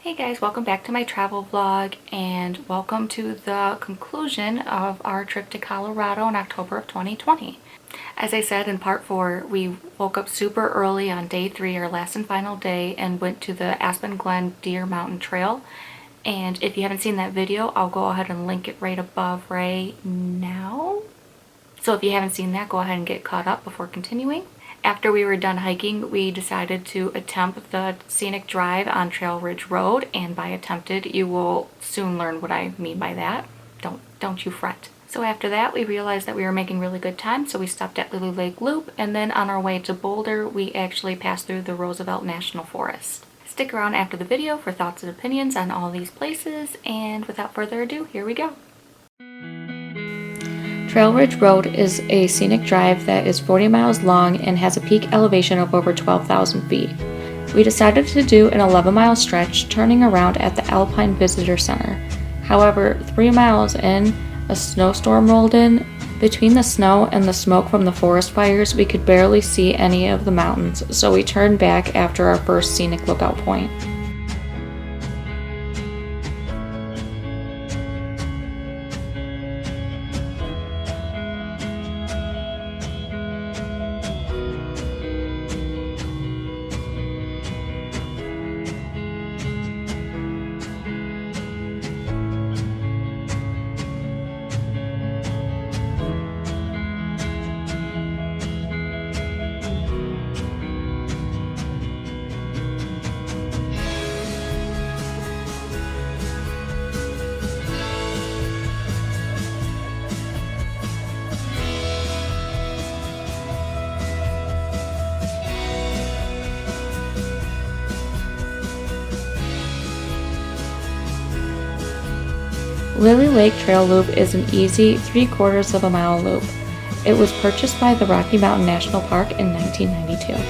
Hey guys, welcome back to my travel vlog and welcome to the conclusion of our trip to Colorado in October of 2020. As I said in part 4, we woke up super early on day 3, our last and final day, and went to the Aspen Glen Deer Mountain Trail. And if you haven't seen that video, I'll go ahead and link it right above right now. So if you haven't seen that, go ahead and get caught up before continuing. After we were done hiking, we decided to attempt the scenic drive on Trail Ridge Road, and by attempted, you will soon learn what I mean by that. Don't you fret. So after that, we realized that we were making really good time, so we stopped at Lily Lake Loop, and then on our way to Boulder, we actually passed through the Roosevelt National Forest. Stick around after the video for thoughts and opinions on all these places, and without further ado, here we go. Trail Ridge Road is a scenic drive that is 40 miles long and has a peak elevation of over 12,000 feet. We decided to do an 11-mile stretch, turning around at the Alpine Visitor Center. However, 3 miles in, a snowstorm rolled in. Between the snow and the smoke from the forest fires, we could barely see any of the mountains, so we turned back after our first scenic lookout point. Lily Lake Trail Loop is an easy 3/4 of a mile loop. It was purchased by the Rocky Mountain National Park in 1992.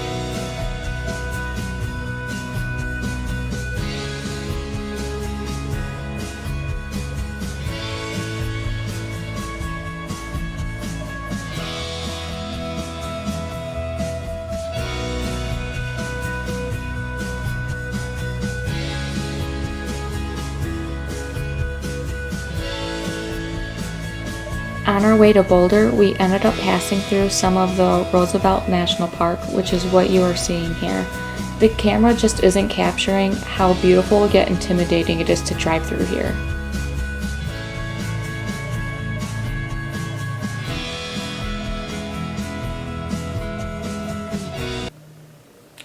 On our way to Boulder, we ended up passing through some of the Roosevelt National Park, which is what you are seeing here. The camera just isn't capturing how beautiful yet intimidating it is to drive through here.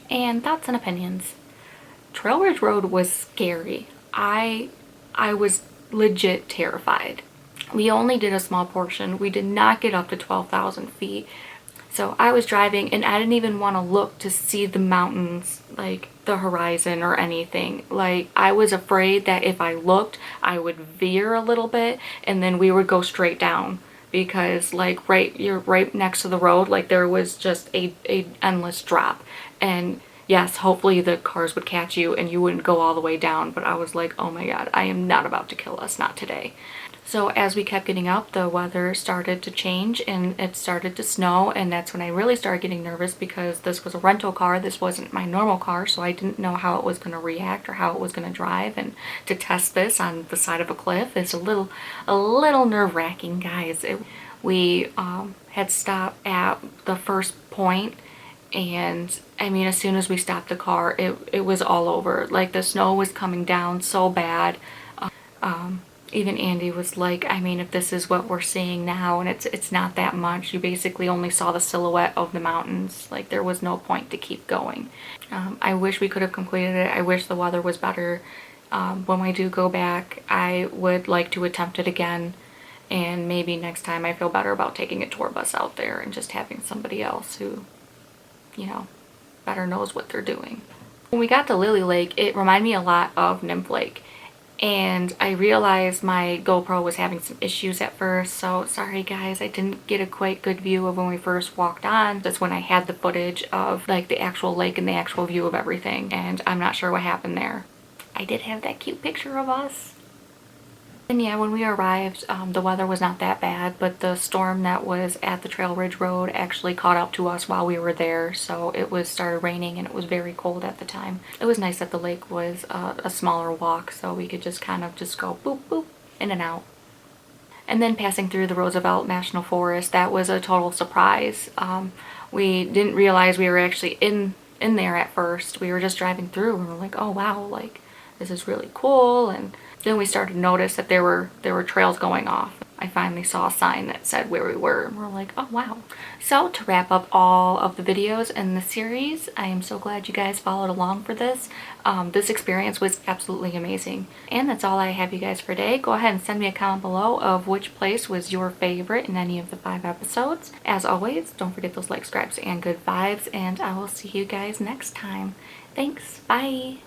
And thoughts and opinions. Trail Ridge Road was scary. I was legit terrified. We only did a small portion. We did not get up to 12,000 feet. So I was driving and I didn't even want to look to see the mountains, like the horizon or anything. Like, I was afraid that if I looked, I would veer a little bit and then we would go straight down, because like you're right next to the road. Like, there was just a endless drop. And yes, hopefully the cars would catch you and you wouldn't go all the way down. But I was like, oh my God, I am not about to kill us, not today. So as we kept getting up, the weather started to change and it started to snow, and that's when I really started getting nervous, because this was a rental car. This wasn't my normal car, so I didn't know how it was going to react or how it was going to drive, and to test this on the side of a cliff is a little nerve-wracking, guys. We had stopped at the first point, and I mean, as soon as we stopped the car, it was all over. Like, the snow was coming down so bad. Even Andy was like, I mean, if this is what we're seeing now, and it's not that much, you basically only saw the silhouette of the mountains. Like, there was no point to keep going. I wish we could have completed it. I wish the weather was better. When we do go back, I would like to attempt it again, and maybe next time I feel better about taking a tour bus out there and just having somebody else who, you know, better knows what they're doing. When we got to Lily Lake, it reminded me a lot of Nymph Lake. And I realized my GoPro was having some issues at first, so sorry guys, I didn't get a quite good view of when we first walked on. That's when I had the footage of like the actual lake and the actual view of everything, and I'm not sure what happened there. I did have that cute picture of us. And yeah, when we arrived, the weather was not that bad, but the storm that was at the Trail Ridge Road actually caught up to us while we were there, so it was started raining and it was very cold at the time. It was nice that the lake was a smaller walk, so we could just kind of just go boop boop in and out. And then passing through the Roosevelt National Forest, that was a total surprise. We didn't realize we were actually in there at first. We were just driving through and we're like, oh wow, like this is really cool. And then we started to notice that there were trails going off. I finally saw a sign that said where we were and we're like, oh wow. So to wrap up all of the videos in the series, I am so glad you guys followed along for this. This experience was absolutely amazing. And that's all I have you guys for today. Go ahead and send me a comment below of which place was your favorite in any of the 5 episodes. As always, don't forget those likes, subscribes, and good vibes, and I will see you guys next time. Thanks. Bye.